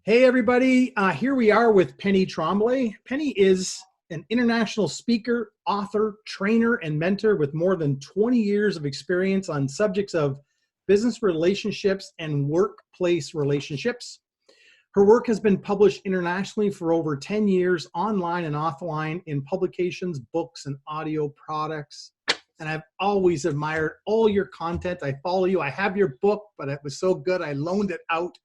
Hey, everybody. Here we are with Penny Tremblay. Penny is an international speaker, author, trainer, and mentor with more than 20 years of experience on subjects of business relationships and workplace relationships. Her work has been published internationally for over 10 years, online and offline, in publications, books, and audio products. And I've always admired all your content. I follow you. I have your book, but it was so good, I loaned it out.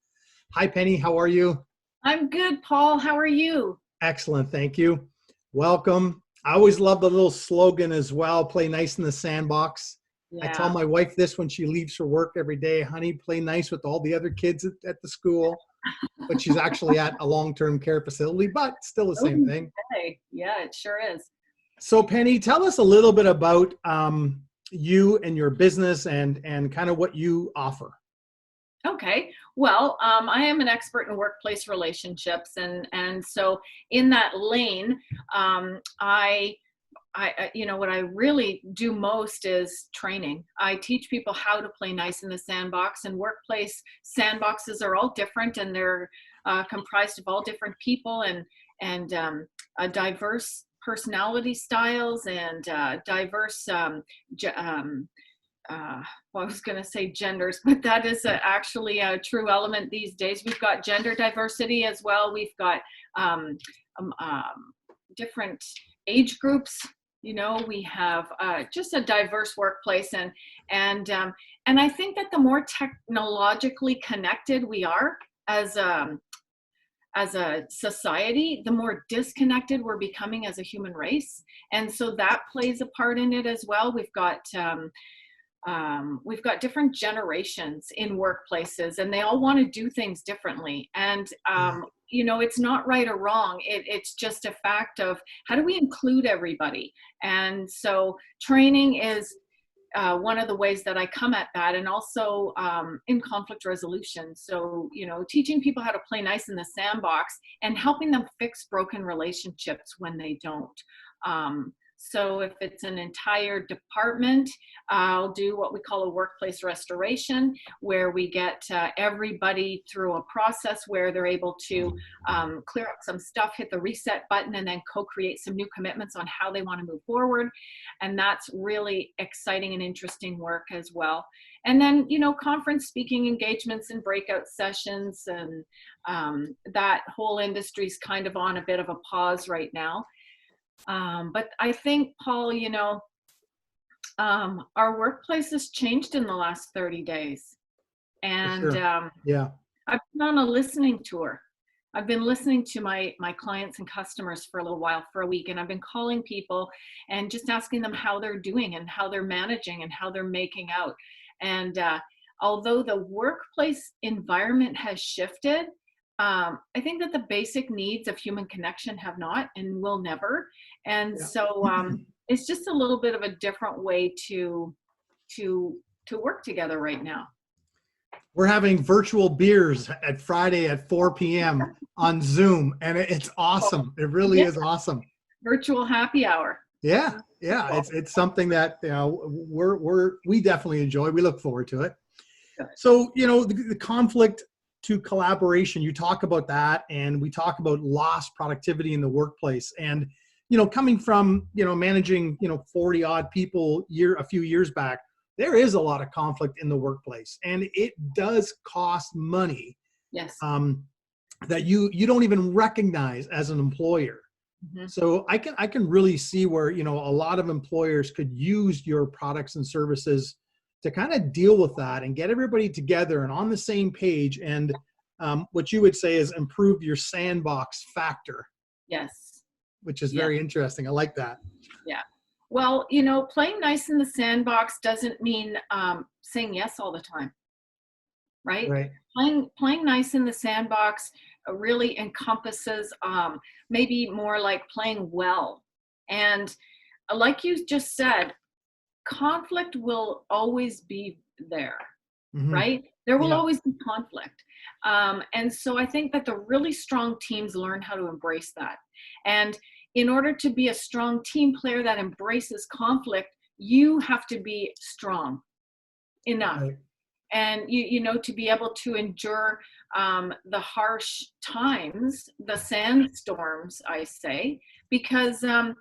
Hi, Penny. How are you? I'm good, Paul. How are you? Excellent. Thank you. Welcome. I always love the little slogan as well, play nice in the sandbox. I tell Yeah. my wife this when she leaves for work every day, honey, play nice with all the other kids at the school. But she's actually at a long-term care facility, but still the same thing. Okay. Yeah, it sure is. So Penny, tell us a little bit about you and your business and kind of what you offer. Okay. Well, I am an expert in workplace relationships, and so in that lane, what I really do most is training. I teach people how to play nice in the sandbox, and workplace sandboxes are all different, and they're comprised of all different people and diverse personality styles and diverse well, I was going to say genders, but that is actually a true element these days. We've got gender diversity as well. We've got different age groups. We have just a diverse workplace, and I think that the more technologically connected we are as a society, the more disconnected we're becoming as a human race, and so that plays a part in it as well. We've got different generations in workplaces, and they all want to do things differently. And, it's not right or wrong. It's just a fact of how do we include everybody? And so training is one of the ways that I come at that, and also in conflict resolution. So, teaching people how to play nice in the sandbox and helping them fix broken relationships when they don't. So if it's an entire department, I'll do what we call a workplace restoration, where we get everybody through a process where they're able to clear up some stuff, hit the reset button, and then co-create some new commitments on how they want to move forward. And that's really exciting and interesting work as well. And then, conference speaking engagements and breakout sessions, and that whole industry's kind of on a bit of a pause right now. But I think, Paul, our workplace has changed in the last 30 days. And Sure. Yeah. I've been on a listening tour. I've been listening to my clients and customers for a little while, for a week, and I've been calling people and just asking them how they're doing and how they're managing and how they're making out. And although the workplace environment has shifted, I think that the basic needs of human connection have not and will never. And so it's just a little bit of a different way to work together right now. We're having virtual beers at Friday at 4 p.m. on Zoom, and it's awesome. It really is awesome. Virtual happy hour. Yeah. It's something that we definitely enjoy. We look forward to it. Good. So the conflict to collaboration, you talk about that, and we talk about lost productivity in the workplace. And coming from managing 40 odd people a few years back, there is a lot of conflict in the workplace, and it does cost money. Yes. That you don't even recognize as an employer. Mm-hmm. So I can really see where a lot of employers could use your products and services to kind of deal with that and get everybody together and on the same page, and what you would say is improve your sandbox factor. Yes. Which is very interesting. I like that. Yeah. Well, playing nice in the sandbox doesn't mean saying yes all the time, right? Right. Playing nice in the sandbox really encompasses maybe more like playing well. And like you just said, conflict will always be there, right? There will always be conflict. And so I think that the really strong teams learn how to embrace that. And in order to be a strong team player that embraces conflict, you have to be strong enough. Right. And, to be able to endure the harsh times, the sandstorms, I say, because the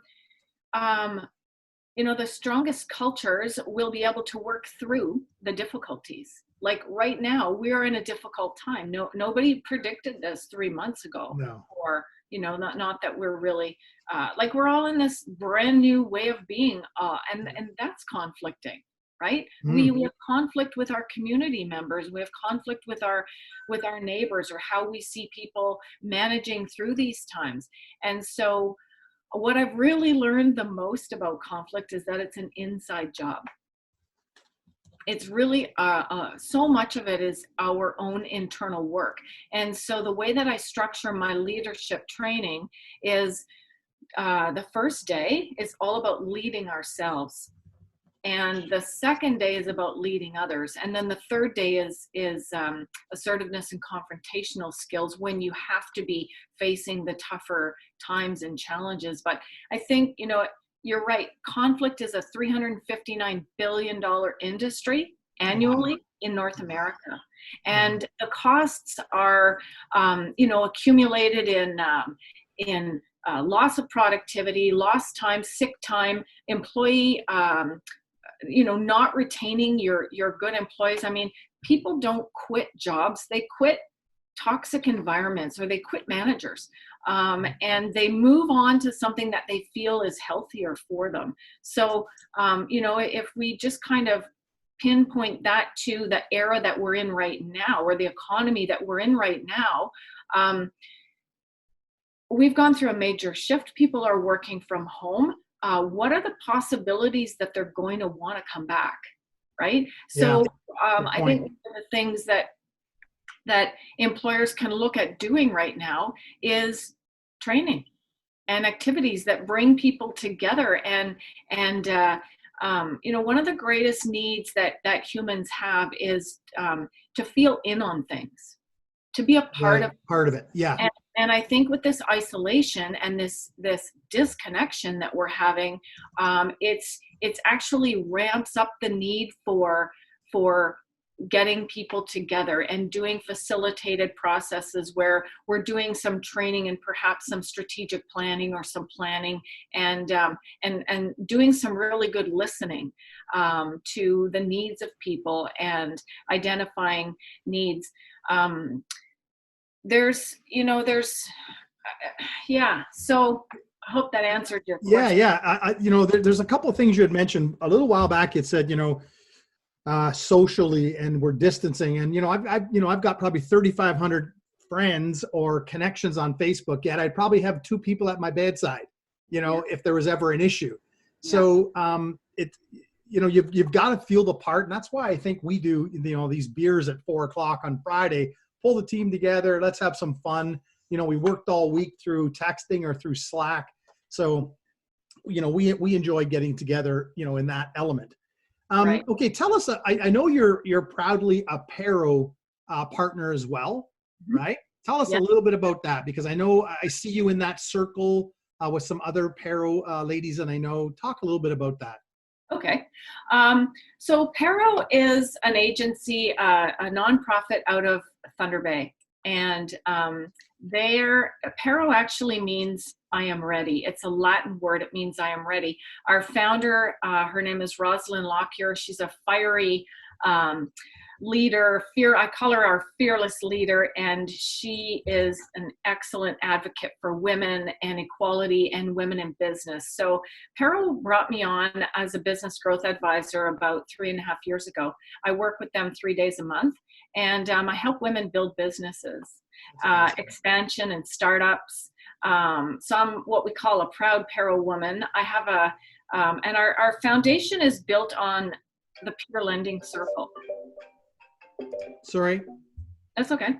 strongest cultures will be able to work through the difficulties. Like right now, we are in a difficult time. Nobody predicted this 3 months ago. No. Or, not that we're really, we're all in this brand new way of being, and that's conflicting, right? We have conflict with our community members. We have conflict with our neighbors, or how we see people managing through these times. And so what I've really learned the most about conflict is that it's an inside job. It's really so much of it is our own internal work. And so the way that I structure my leadership training is the first day is all about leading ourselves. And the second day is about leading others. And then the third day is assertiveness and confrontational skills, when you have to be facing the tougher times and challenges. But I think, you're right. Conflict is a $359 billion industry annually in North America. And the costs are, accumulated in loss of productivity, lost time, sick time, employee, not retaining your good employees. I mean, people don't quit jobs. They quit toxic environments, or they quit managers, and they move on to something that they feel is healthier for them. So, if we just kind of pinpoint that to the era that we're in right now, or the economy that we're in right now, we've gone through a major shift. People are working from home. What are the possibilities that they're going to want to come back, right? So I think one of the things that employers can look at doing right now is training and activities that bring people together. And one of the greatest needs that humans have is to feel in on things, to be a part of it. Yeah. And I think with this isolation and this disconnection that we're having, it's actually ramps up the need for getting people together and doing facilitated processes where we're doing some training and perhaps some strategic planning, or some planning, and doing some really good listening to the needs of people and identifying needs. So I hope that answered your question. Yeah. There's a couple of things you had mentioned a little while back. It said, socially, and we're distancing, and I've got probably 3,500 friends or connections on Facebook, yet I'd probably have 2 people at my bedside, if there was ever an issue. So you've got to feel the part, and that's why I think we do these beers at 4:00 on Friday. Pull the team together. Let's have some fun. We worked all week through texting or through Slack. So, we enjoy getting together, in that element. Right. Okay. Tell us, I know you're proudly a Paro partner as well, right? Tell us a little bit about that, because I know I see you in that circle with some other Paro ladies, and I know, talk a little bit about that. Okay. So Paro is an agency, a nonprofit out of Thunder Bay. And Paro actually means I am ready. It's a Latin word. It means I am ready. Our founder, her name is Rosalind Lockyer. She's a fiery leader. I call her our fearless leader, and she is an excellent advocate for women and equality and women in business. So Paro brought me on as a business growth advisor about 3.5 years ago. I work with them 3 days a month, and I help women build businesses, expansion and startups. So I'm what we call a proud Paro woman. I have and our foundation is built on the Peer Lending Circle. Sorry. That's okay.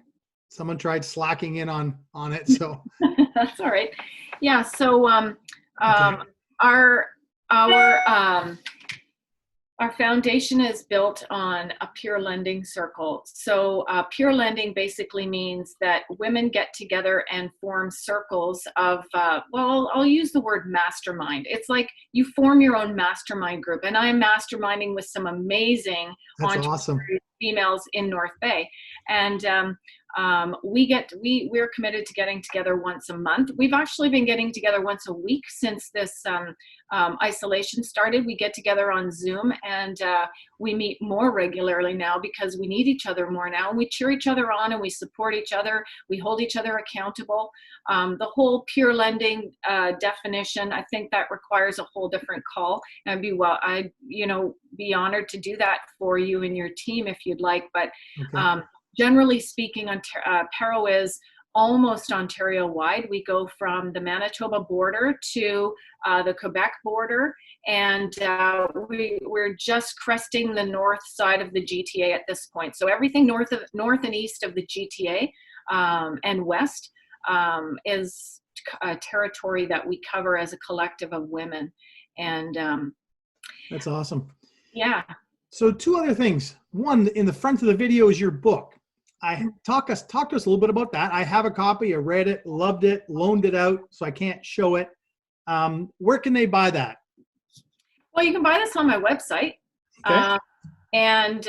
Someone tried slacking in on it, so. That's all right. Yeah. So Okay. Our foundation is built on a peer lending circle. So peer lending basically means that women get together and form circles of, I'll use the word mastermind. It's like you form your own mastermind group. And I'm masterminding with some amazing That's awesome. females in North Bay. And We're committed to getting together once a month. We've actually been getting together once a week since this isolation started. We get together on Zoom, and we meet more regularly now because we need each other more now. And we cheer each other on, and we support each other. We hold each other accountable. The whole peer lending definition, I think that requires a whole different call. And I'd be honored to do that for you and your team if you'd like. But Okay. generally speaking, Paro is almost Ontario-wide. We go from the Manitoba border to the Quebec border, and we're just cresting the north side of the GTA at this point. So everything north and east of the GTA and west is a territory that we cover as a collective of women. And That's awesome. yeah. So two other things. One, in the front of the video is your book. Talk to us a little bit about that. I have a copy. I read it, loved it, loaned it out, so I can't show it. Where can they buy that? Well, you can buy this on my website. Okay. And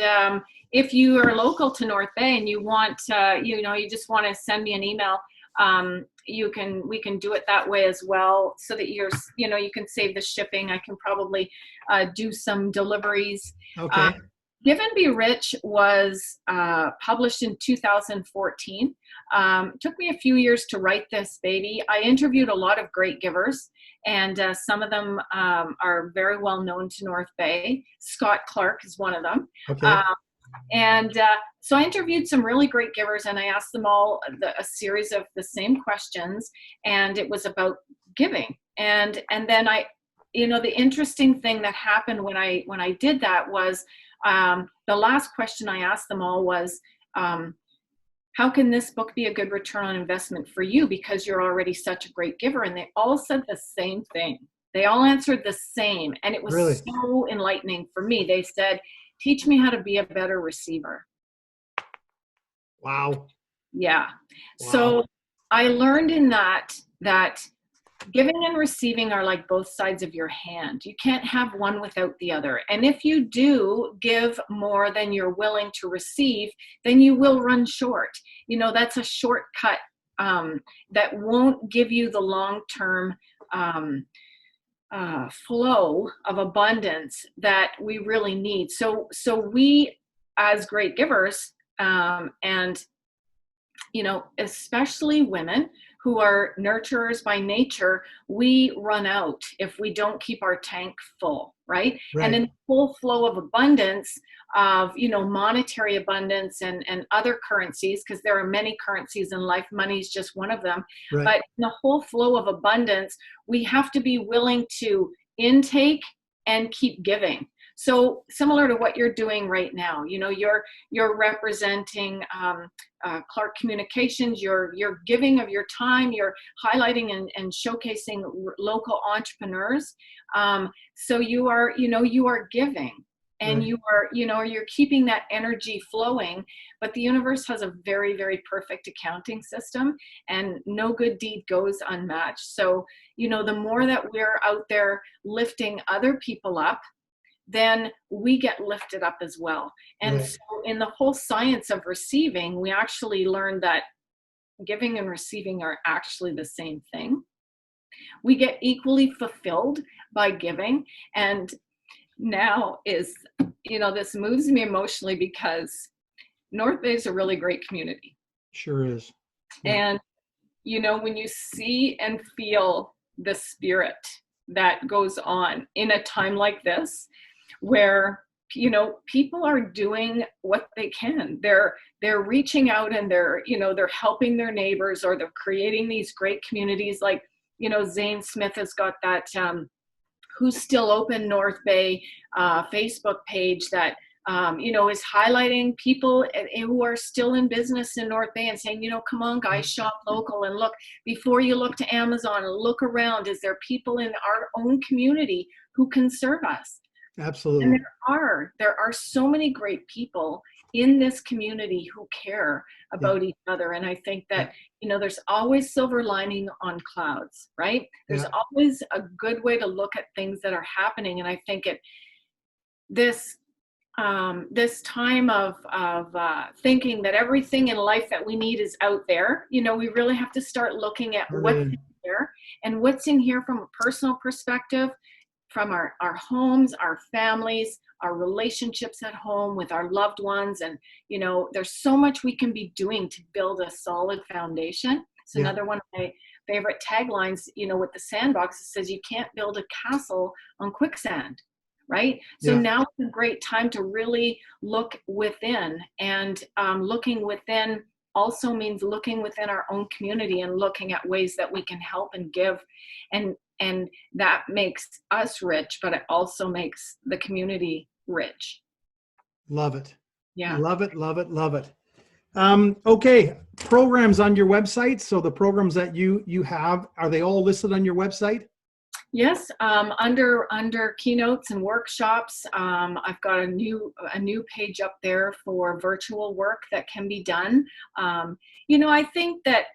if you are local to North Bay and you want, you just want to send me an email, we can do it that way as well, so that you can save the shipping. I can probably do some deliveries. Okay. Give and Be Rich was published in 2014. It took me a few years to write this baby. I interviewed a lot of great givers, and some of them are very well known to North Bay. Scott Clark is one of them. Okay. So I interviewed some really great givers, and I asked them all a series of the same questions, and it was about giving. And then the interesting thing that happened when I did that was, the last question I asked them all was, how can this book be a good return on investment for you, because you're already such a great giver? And they all said the same thing. They all answered the same, and it was Really? so enlightening for me. They said, teach me how to be a better receiver. Wow. Yeah. Wow. So I learned in that giving and receiving are like both sides of your hand. You can't have one without the other. And if you do give more than you're willing to receive, then you will run short. That's a shortcut that won't give you the long-term flow of abundance that we really need. So we, as great givers, and especially women who are nurturers by nature, we run out if we don't keep our tank full, right? And in the full flow of abundance, of monetary abundance and other currencies, because there are many currencies in life, money is just one of them. Right. But in the whole flow of abundance, we have to be willing to intake and keep giving. So similar to what you're doing right now, you're representing Clark Communications, you're giving of your time, you're highlighting and showcasing local entrepreneurs. So you are giving, and Right. you're keeping that energy flowing. But the universe has a very, very perfect accounting system, and no good deed goes unmatched. So, the more that we're out there lifting other people up, then we get lifted up as well. And Right. so in the whole science of receiving, we actually learned that giving and receiving are actually the same thing. We get equally fulfilled by giving. And now this moves me emotionally, because North Bay is a really great community. Sure is. Yeah. And when you see and feel the spirit that goes on in a time like this, where people are doing what they can. They're reaching out, and they're helping their neighbors, or they're creating these great communities. Like Zane Smith has got that Who's Still Open North Bay Facebook page that is highlighting people who are still in business in North Bay, and saying, come on guys, shop local, and look, before you look to Amazon, and look around, is there people in our own community who can serve us? Absolutely. And there are so many great people in this community who care about each other. And I think that, there's always silver lining on clouds, right? There's always a good way to look at things that are happening. And I think this this time of thinking that everything in life that we need is out there. You know, we really have to start looking at what's in here, and what's in here from a personal perspective, from our homes, our families, our relationships at home with our loved ones. And, you know, there's so much we can be doing to build a solid foundation. It's another one of my favorite taglines, you know, with the sandbox. It says, you can't build a castle on quicksand. Right? So now is a great time to really look within, and looking within also means looking within our own community and looking at ways that we can help and give, and that makes us rich, but it also makes the community rich. Love it. Yeah. Love it, love it, love it. Okay, programs on your website. So the programs that you have, are they all listed on your website? Yes, under keynotes and workshops, I've got a new page up there for virtual work that can be done. You know, I think that,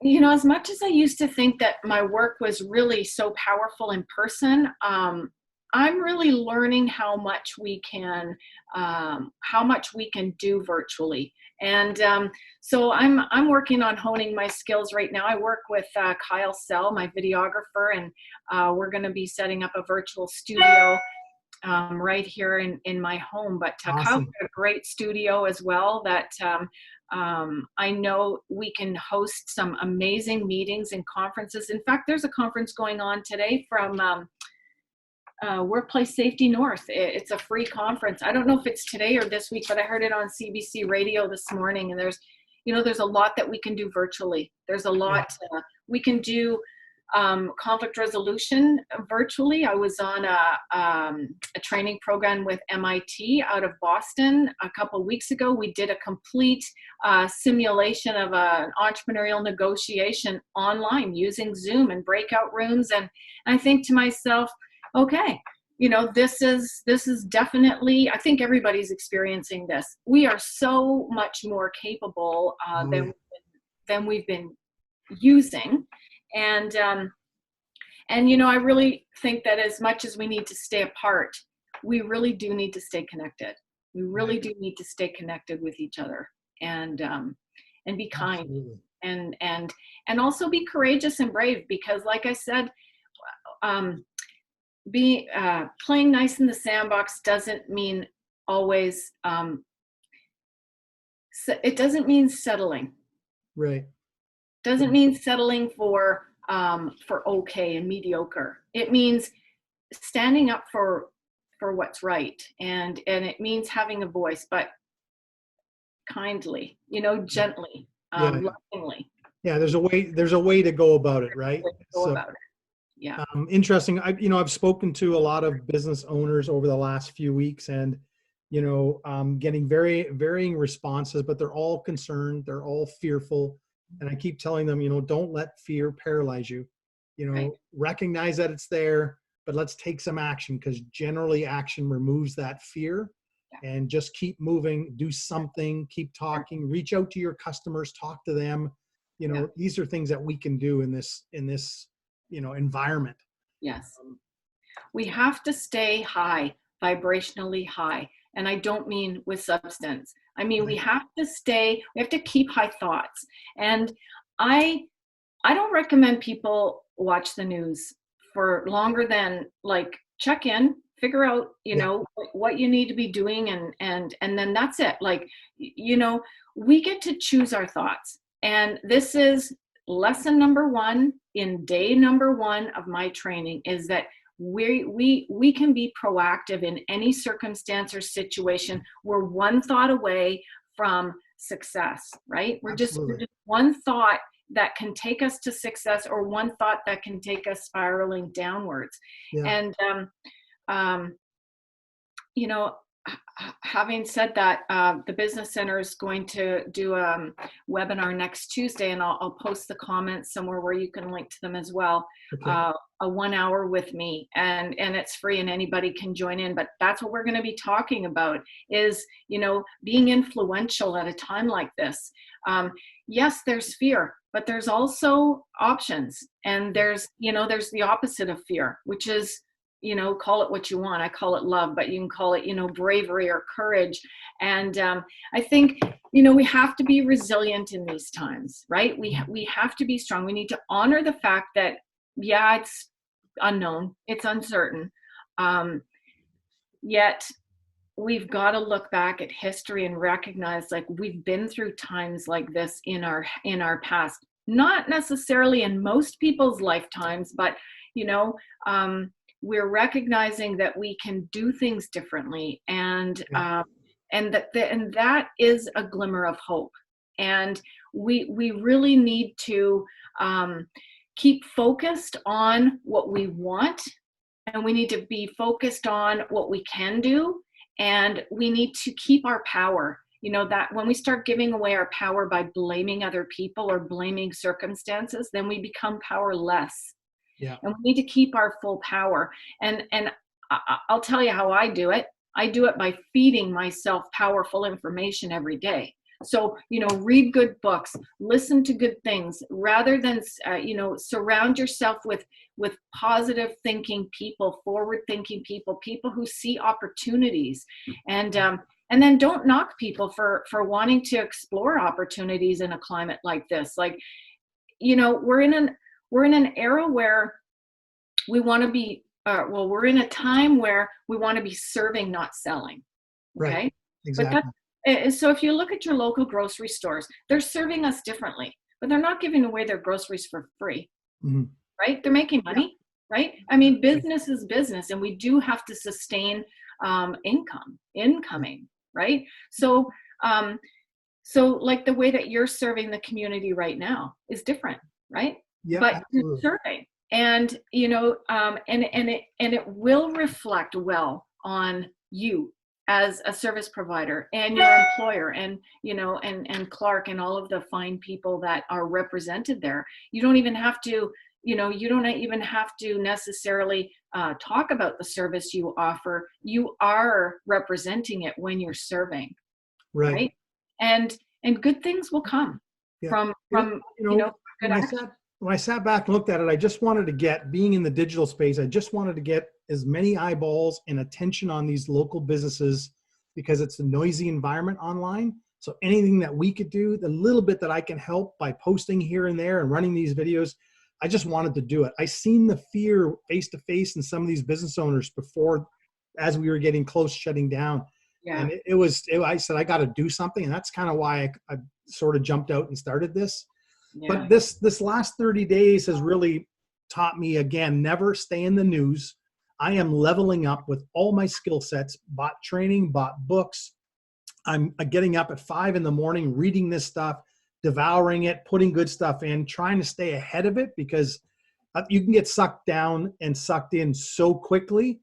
you know, as much as I used to think that my work was really so powerful in person, I'm really learning how much we can do virtually. And so I'm working on honing my skills right now. I work with Kyle Sell, my videographer, and we're going to be setting up a virtual studio right here in my home. But Awesome. Kyle's got a great studio as well that I know we can host some amazing meetings and conferences. In fact, there's a conference going on today from Workplace Safety North. It's a free conference. I don't know if it's today or this week, but I heard it on CBC radio this morning. And there's a lot that we can do virtually. There's a lot we can do. Conflict resolution virtually. I was on a training program with MIT out of Boston a couple of weeks ago. We did a complete simulation of an entrepreneurial negotiation online using Zoom and breakout rooms. And I think to myself, okay, you know, this is definitely, I think everybody's experiencing this. We are so much more capable than we've been using. And you know, I really think that as much as we need to stay apart, we really do need to stay connected. We really do need to stay connected with each other, and be kind. Absolutely. and also be courageous and brave, because like I said, playing nice in the sandbox doesn't mean always, it doesn't mean settling. Right. Doesn't mean settling for okay and mediocre. It means standing up for what's right, and it means having a voice, but kindly, you know, gently, lovingly. Yeah, there's a way to go about it, right? Yeah. Interesting. I've spoken to a lot of business owners over the last few weeks, and you know, getting very varying responses, but they're all concerned. They're all fearful. And I keep telling them, you know, don't let fear paralyze you. You know, recognize that it's there, but let's take some action, because generally action removes that fear. And just keep moving, do something, keep talking, reach out to your customers, talk to them. You know, these are things that we can do in this, you know, environment. Yes. We have to stay high, vibrationally high. And I don't mean with substance. I mean, we have to keep high thoughts. And I don't recommend people watch the news for longer than, like, check in, figure out, you know, what you need to be doing. And then that's it. Like, you know, we get to choose our thoughts. And this is lesson number 1 in day number 1 of my training, is that we can be proactive in any circumstance or situation. We're one thought away from success, right? We're just one thought that can take us to success, or one thought that can take us spiraling downwards. And you know, having said that, the Business Center is going to do a webinar next Tuesday, and I'll post the comments somewhere where you can link to them as well. A 1 hour with me, and it's free, and anybody can join in. But that's what we're going to be talking about, is, you know, being influential at a time like this. Yes, there's fear, but there's also options, and there's the opposite of fear, which is call it what you want. I call it love, but you can call it, bravery or courage. And I think, we have to be resilient in these times, right? We have to be strong. We need to honor the fact that, yeah, it's unknown, it's uncertain. Yet we've got to look back at history and recognize, like, we've been through times like this in our past, not necessarily in most people's lifetimes, but we're recognizing that we can do things differently, and that is a glimmer of hope. And we really need to keep focused on what we want, and we need to be focused on what we can do, and we need to keep our power. That when we start giving away our power by blaming other people or blaming circumstances, then we become powerless. Yeah. And we need to keep our full power. And I'll tell you how I do it. I do it by feeding myself powerful information every day. So, read good books, listen to good things, rather than, surround yourself with positive thinking people, forward thinking people who see opportunities. And then don't knock people for wanting to explore opportunities in a climate like this. Like, we're in an era where we want to be, we're in a time where we want to be serving, not selling. Okay. Right. Exactly. So if you look at your local grocery stores, they're serving us differently, but they're not giving away their groceries for free, right? They're making money, right? I mean, business is business, and we do have to sustain incoming, right? So like the way that you're serving the community right now is different, right? Yeah, but absolutely. you're serving, and it will reflect well on you as a service provider and your employer, and and Clark and all of the fine people that are represented there. You don't even have to necessarily talk about the service you offer. You are representing it when you're serving, right? And good things will come from good action. When I sat back and looked at it, I just wanted to get, being in the digital space, I just wanted to get as many eyeballs and attention on these local businesses, because it's a noisy environment online. So anything that we could do, the little bit that I can help by posting here and there and running these videos, I just wanted to do it. I seen the fear face to face in some of these business owners before, as we were getting close shutting down. Yeah. And I said, I got to do something. And that's kind of why I sort of jumped out and started this. Yeah. But this last 30 days has really taught me, again, never stay in the news. I am leveling up with all my skill sets, bought training, bought books. I'm getting up at 5 a.m, reading this stuff, devouring it, putting good stuff in, trying to stay ahead of it, because you can get sucked down and sucked in so quickly,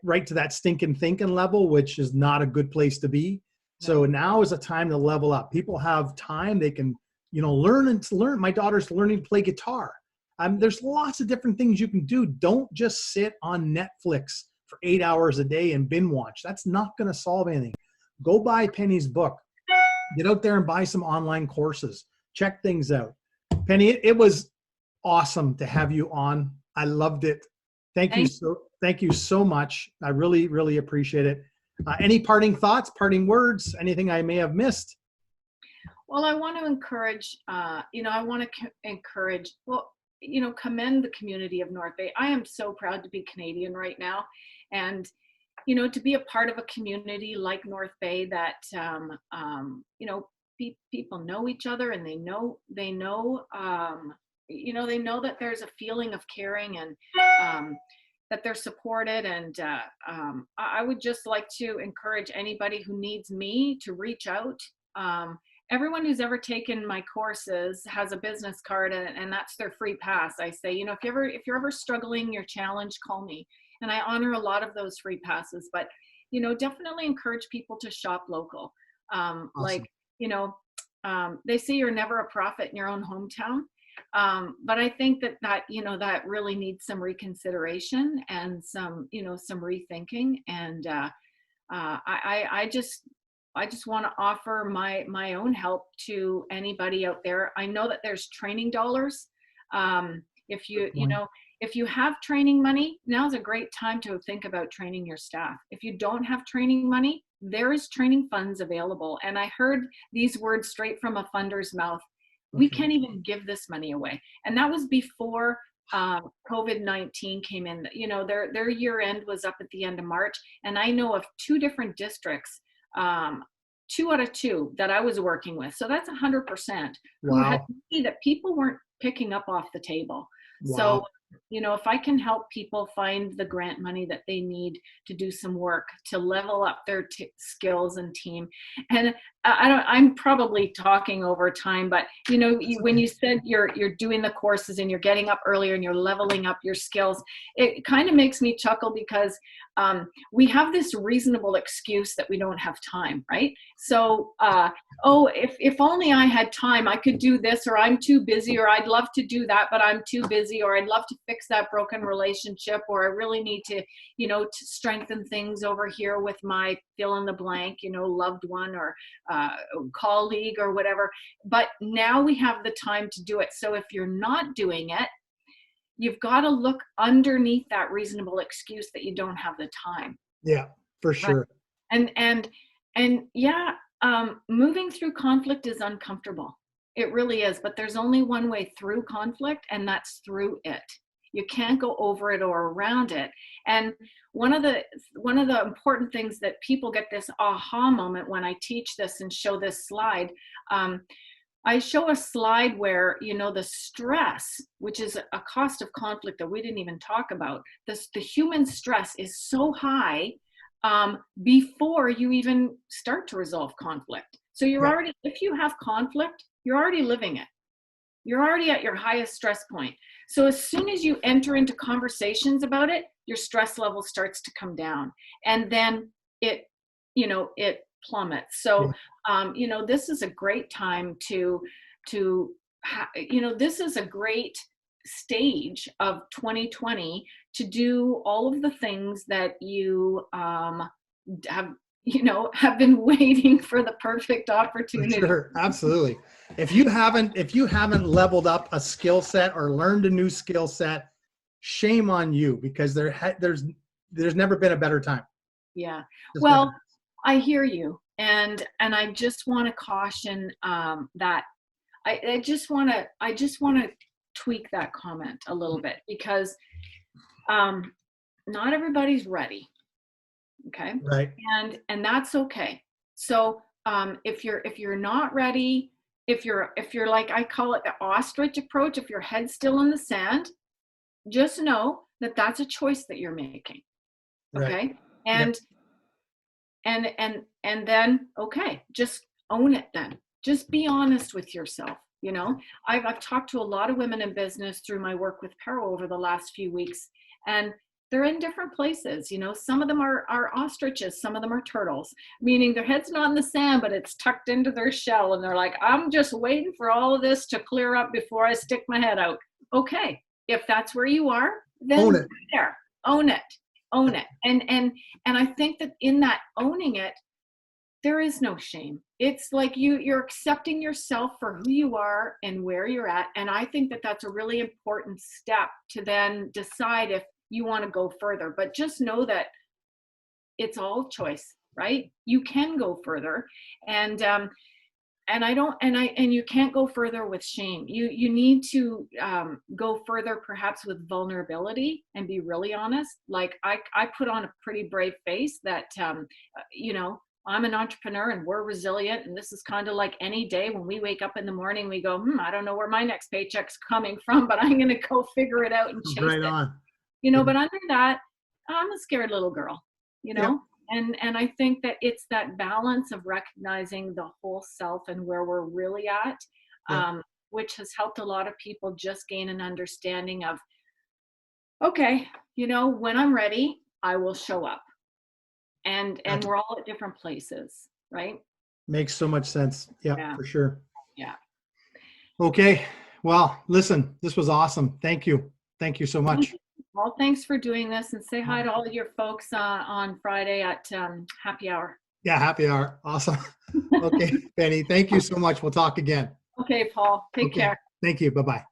right to that stinking thinking level, which is not a good place to be. So now is a time to level up. People have time. They can, learn. My daughter's learning to play guitar. There's lots of different things you can do. Don't just sit on Netflix for 8 hours a day and binge watch. That's not going to solve anything. Go buy Penny's book. Get out there and buy some online courses. Check things out. Penny, it was awesome to have you on. I loved it. Thank you so much. I really, really appreciate it. Any parting thoughts, parting words, anything I may have missed? Well, I want to encourage, commend the community of North Bay. I am so proud to be Canadian right now. And, to be a part of a community like North Bay that, people know each other, and they know that there's a feeling of caring, and that they're supported. And I would just like to encourage anybody who needs me to reach out. Everyone who's ever taken my courses has a business card, and that's their free pass. I say, if you're ever struggling, you're challenged, call me. And I honor a lot of those free passes, but, definitely encourage people to shop local. Awesome. They say you're never a prophet in your own hometown. But I think that really needs some reconsideration and some rethinking. And I just want to offer my own help to anybody out there. I know that there's training dollars. If you if you have training money, now's a great time to think about training your staff. If you don't have training money, there is training funds available. And I heard these words straight from a funder's mouth. We can't even give this money away. And that was before COVID-19 came in. You know, their year end was up at the end of March. And I know of 2 different districts, 2 out of 2 that I was working with. So that's 100%. Who had to see that people weren't picking up off the table. Wow. So, you know, if I can help people find the grant money that they need to do some work to level up their skills and team. And I'm probably talking over time, but you know, when you said you're doing the courses and you're getting up earlier and you're leveling up your skills, it kind of makes me chuckle because we have this reasonable excuse that we don't have time, right? So, oh, if only I had time, I could do this, or I'm too busy, or I'd love to do that, but I'm too busy, or I'd love to fix that broken relationship, or I really need to, you know, to strengthen things over here with my fill in the blank, you know, loved one or colleague or whatever. But now we have the time to do it. So if you're not doing it, you've got to look underneath that reasonable excuse that you don't have the time. Yeah, for sure. Right? And yeah, moving through conflict is uncomfortable. It really is, but there's only one way through conflict, and that's through it. You can't go over it or around it. And one of the important things that people get this aha moment when I teach this and show this slide, I show a slide where, you know, the stress, which is a cost of conflict that we didn't even talk about, the human stress is so high before you even start to resolve conflict. So you're already, if you have conflict, you're already living it. You're already at your highest stress point. So as soon as you enter into conversations about it, your stress level starts to come down, and then it, you know, it plummets. So, you know, this is a great time to, you know, this is a great stage of 2020 to do all of the things that you have, you know, have been waiting for the perfect opportunity. Sure, absolutely. If you haven't leveled up a skill set or learned a new skill set, shame on you, because there's never been a better time. Yeah. Well, I hear you. And I just want to caution that I just want to tweak that comment a little bit, because not everybody's ready. Okay. Right. And that's okay. So if you're not ready, if you're like, I call it the ostrich approach, if your head's still in the sand, just know that that's a choice that you're making. Okay. Right. And then, okay, just own it then. Just be honest with yourself. You know, I've talked to a lot of women in business through my work with Perro over the last few weeks, and they're in different places. You know, some of them are ostriches, some of them are turtles, meaning their head's not in the sand, but it's tucked into their shell. And they're like, I'm just waiting for all of this to clear up before I stick my head out. Okay. If that's where you are, then own it. There, own it. Own it. And I think that in that owning it, there is no shame. It's like you're accepting yourself for who you are and where you're at. And I think that that's a really important step to then decide if you want to go further. But just know that it's all choice, right? You can go further. And you can't go further with shame. You need to go further perhaps with vulnerability and be really honest. Like I put on a pretty brave face that, you know, I'm an entrepreneur and we're resilient. And this is kind of like any day when we wake up in the morning, we go, I don't know where my next paycheck's coming from, but I'm going to go figure it out and chase right it. On. You know, but under that, I'm a scared little girl, you know? Yep. And I think that it's that balance of recognizing the whole self and where we're really at, which has helped a lot of people just gain an understanding of, okay, you know, when I'm ready, I will show up. And we're all at different places, right? Makes so much sense. Yeah, for sure. Yeah. Okay. Well, listen, this was awesome. Thank you. Thank you so much. Well, thanks for doing this, and say hi to all your folks on Friday at happy hour. Yeah, happy hour. Awesome. Okay, Penny, thank you so much. We'll talk again. Okay, Paul. Take care. Thank you. Bye-bye.